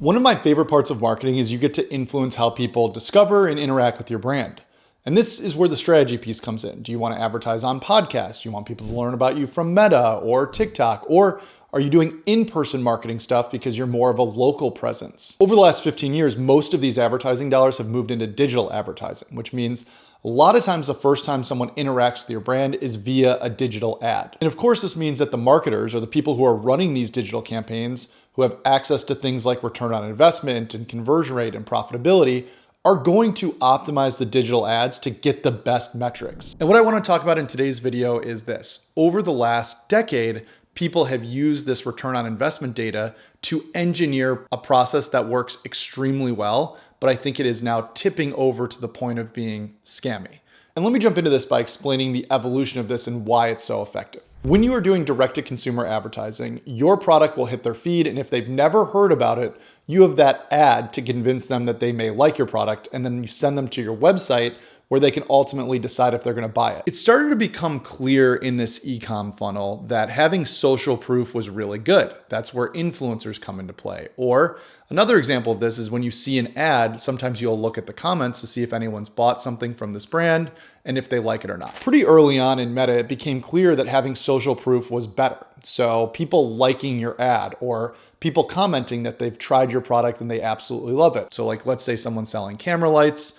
One of my favorite parts of marketing is you get to influence how people discover and interact with your brand. And this is where the strategy piece comes in. Do you want to advertise on podcasts? Do you want people to learn about you from Meta or TikTok? Or are you doing in-person marketing stuff because you're more of a local presence? Over the last 15 years, most of these advertising dollars have moved into digital advertising, which means a lot of times the first time someone interacts with your brand is via a digital ad. And of course, this means that the marketers or the people who are running these digital campaigns who have access to things like return on investment and conversion rate and profitability are going to optimize the digital ads to get the best metrics. And what I want to talk about in today's video is this. Over the last decade, people have used this return on investment data to engineer a process that works extremely well, but I think it is now tipping over to the point of being scammy. And let me jump into this by explaining the evolution of this and why it's so effective. When you are doing direct-to-consumer advertising, your product will hit their feed, and if they've never heard about it, you have that ad to convince them that they may like your product, and then you send them to your website where they can ultimately decide if they're going to buy it. It started to become clear in this e-com funnel that having social proof was really good. That's where influencers come into play. Or another example of this is when you see an ad, sometimes you'll look at the comments to see if anyone's bought something from this brand and if they like it or not. Pretty early on in Meta, it became clear that having social proof was better. So people liking your ad or people commenting that they've tried your product and they absolutely love it. So like, let's say someone's selling camera lights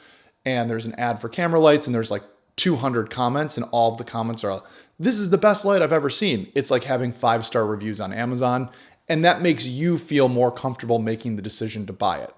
and there's an ad for camera lights and there's like 200 comments and all of the comments are, this is the best light I've ever seen. It's like having 5-star reviews on Amazon, and that makes you feel more comfortable making the decision to buy it.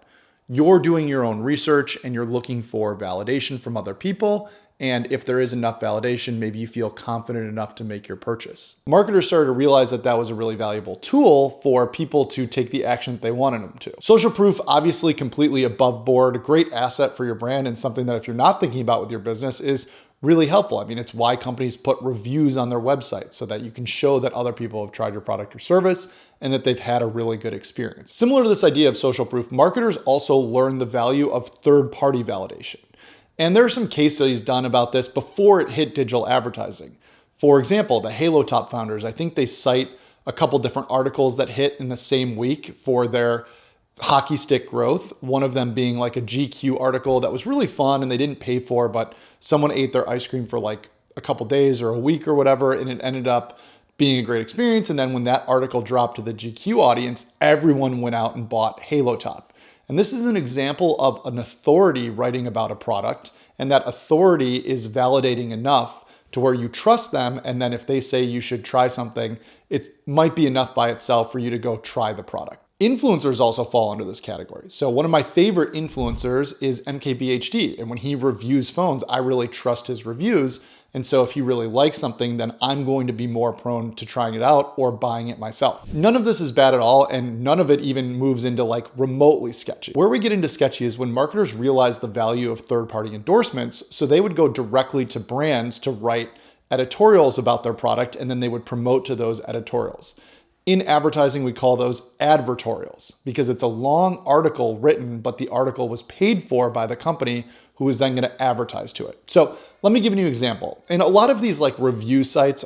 You're doing your own research and you're looking for validation from other people. And if there is enough validation, maybe you feel confident enough to make your purchase. Marketers started to realize that that was a really valuable tool for people to take the action that they wanted them to. Social proof, obviously completely above board, a great asset for your brand and something that if you're not thinking about with your business is really helpful. I mean, it's why companies put reviews on their website so that you can show that other people have tried your product or service and that they've had a really good experience. Similar to this idea of social proof, marketers also learn the value of third-party validation. And there are some case studies done about this before it hit digital advertising. For example, the Halo Top founders, I think they cite a couple different articles that hit in the same week for their hockey stick growth. One of them being like a GQ article that was really fun and they didn't pay for, but someone ate their ice cream for like a couple days or a week or whatever, and it ended up being a great experience. And then when that article dropped to the GQ audience, everyone went out and bought Halo Top. And this is an example of an authority writing about a product, and that authority is validating enough to where you trust them, and then if they say you should try something, it might be enough by itself for you to go try the product. Influencers also fall under this category. So one of my favorite influencers is MKBHD, and when he reviews phones, I really trust his reviews. And so if he really likes something, then I'm going to be more prone to trying it out or buying it myself. None of this is bad at all, and none of it even moves into like remotely sketchy. Where we get into sketchy is when marketers realize the value of third-party endorsements, so they would go directly to brands to write editorials about their product, and then they would promote to those editorials. In advertising, we call those advertorials because it's a long article written, but the article was paid for by the company who is then going to advertise to it. So let me give you an example. And a lot of these like review sites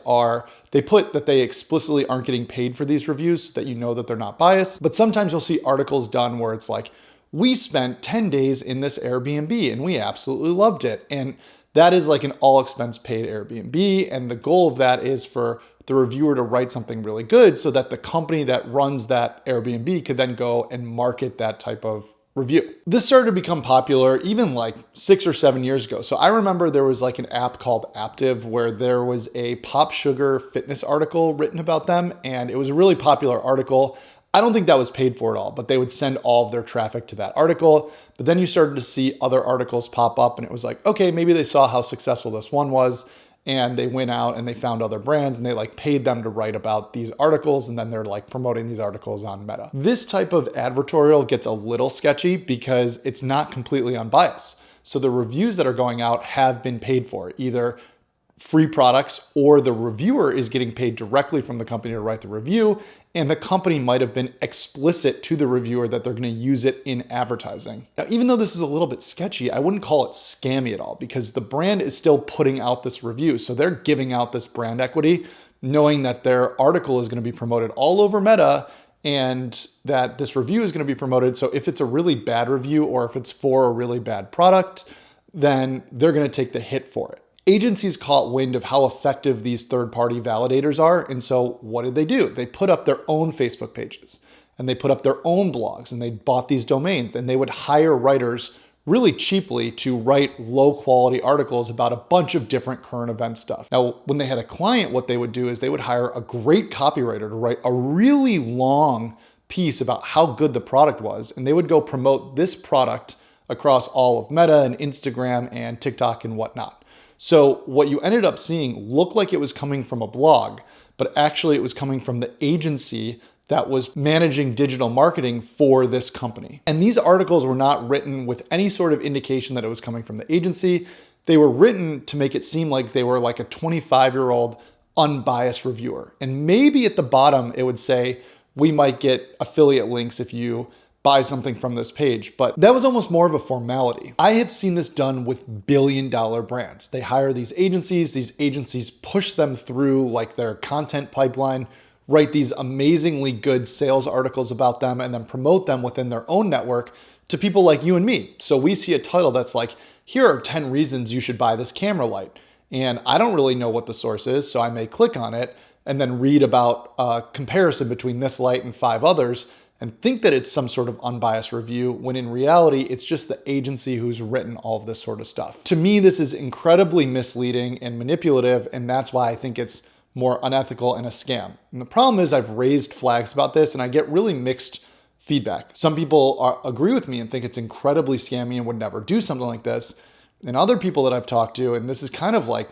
they put that they explicitly aren't getting paid for these reviews so that you know that they're not biased. But sometimes you'll see articles done where it's like, we spent 10 days in this Airbnb and we absolutely loved it. And that is like an all expense paid Airbnb. And the goal of that is for the reviewer to write something really good so that the company that runs that Airbnb could then go and market that type of review. This started to become popular even like 6 or 7 years ago. So I remember there was like an app called Aptiv where there was a Pop Sugar fitness article written about them. And it was a really popular article. I don't think that was paid for at all, but they would send all of their traffic to that article. But then you started to see other articles pop up and it was like, okay, maybe they saw how successful this one was. And they went out and they found other brands and they like paid them to write about these articles. And then they're like promoting these articles on Meta. This type of advertorial gets a little sketchy because it's not completely unbiased. So the reviews that are going out have been paid for, either free products or the reviewer is getting paid directly from the company to write the review. And the company might have been explicit to the reviewer that they're going to use it in advertising. Now, even though this is a little bit sketchy, I wouldn't call it scammy at all because the brand is still putting out this review. So they're giving out this brand equity, knowing that their article is going to be promoted all over Meta and that this review is going to be promoted. So if it's a really bad review or if it's for a really bad product, then they're going to take the hit for it. Agencies caught wind of how effective these third-party validators are. And so what did they do? They put up their own Facebook pages and they put up their own blogs and they bought these domains, and they would hire writers really cheaply to write low quality articles about a bunch of different current event stuff. Now, when they had a client, what they would do is they would hire a great copywriter to write a really long piece about how good the product was, and they would go promote this product across all of Meta and Instagram and TikTok and whatnot. So what you ended up seeing looked like it was coming from a blog, but actually it was coming from the agency that was managing digital marketing for this company. And these articles were not written with any sort of indication that it was coming from the agency. They were written to make it seem like they were like a 25-year-old unbiased reviewer. And maybe at the bottom it would say, we might get affiliate links if you buy something from this page, but that was almost more of a formality. I have seen this done with billion-dollar brands. They hire these agencies push them through like their content pipeline, write these amazingly good sales articles about them, and then promote them within their own network to people like you and me. So we see a title that's like, here are 10 reasons you should buy this camera light. And I don't really know what the source is, so I may click on it and then read about a comparison between this light and 5 others and think that it's some sort of unbiased review, when in reality, it's just the agency who's written all of this sort of stuff. To me, this is incredibly misleading and manipulative, and that's why I think it's more unethical and a scam. And the problem is I've raised flags about this and I get really mixed feedback. Some people agree with me and think it's incredibly scammy and would never do something like this. And other people that I've talked to, and this is kind of like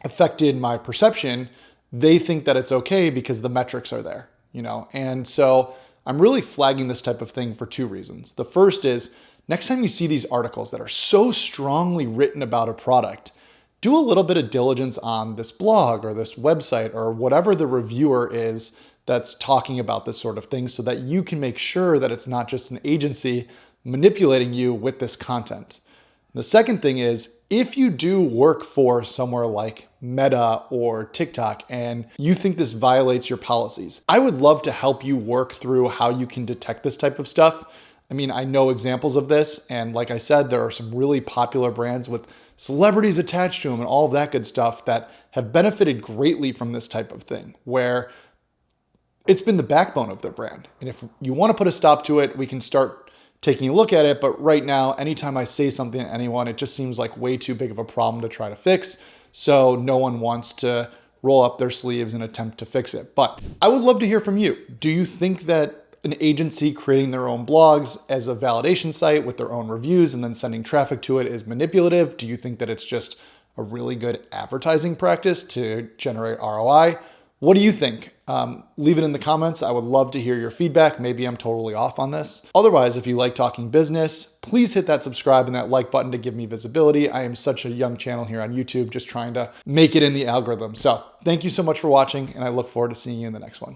affected my perception, they think that it's okay because the metrics are there, you know? And so I'm really flagging this type of thing for 2 reasons. The first is, next time you see these articles that are so strongly written about a product, do a little bit of diligence on this blog or this website or whatever the reviewer is that's talking about this sort of thing, so that you can make sure that it's not just an agency manipulating you with this content. The second thing is, if you do work for somewhere like Meta or TikTok and you think this violates your policies, I would love to help you work through how you can detect this type of stuff. I mean, I know examples of this, and like I said, there are some really popular brands with celebrities attached to them and all of that good stuff that have benefited greatly from this type of thing, where it's been the backbone of their brand. And if you want to put a stop to it, we can start taking a look at it. But right now, anytime I say something to anyone, it just seems like way too big of a problem to try to fix. So no one wants to roll up their sleeves and attempt to fix it. But I would love to hear from you. Do you think that an agency creating their own blogs as a validation site with their own reviews and then sending traffic to it is manipulative? Do you think that it's just a really good advertising practice to generate ROI? What do you think? Leave it in the comments. I would love to hear your feedback. Maybe I'm totally off on this. Otherwise, if you like talking business, please hit that subscribe and that like button to give me visibility. I am such a young channel here on YouTube, just trying to make it in the algorithm. So thank you so much for watching, and I look forward to seeing you in the next one.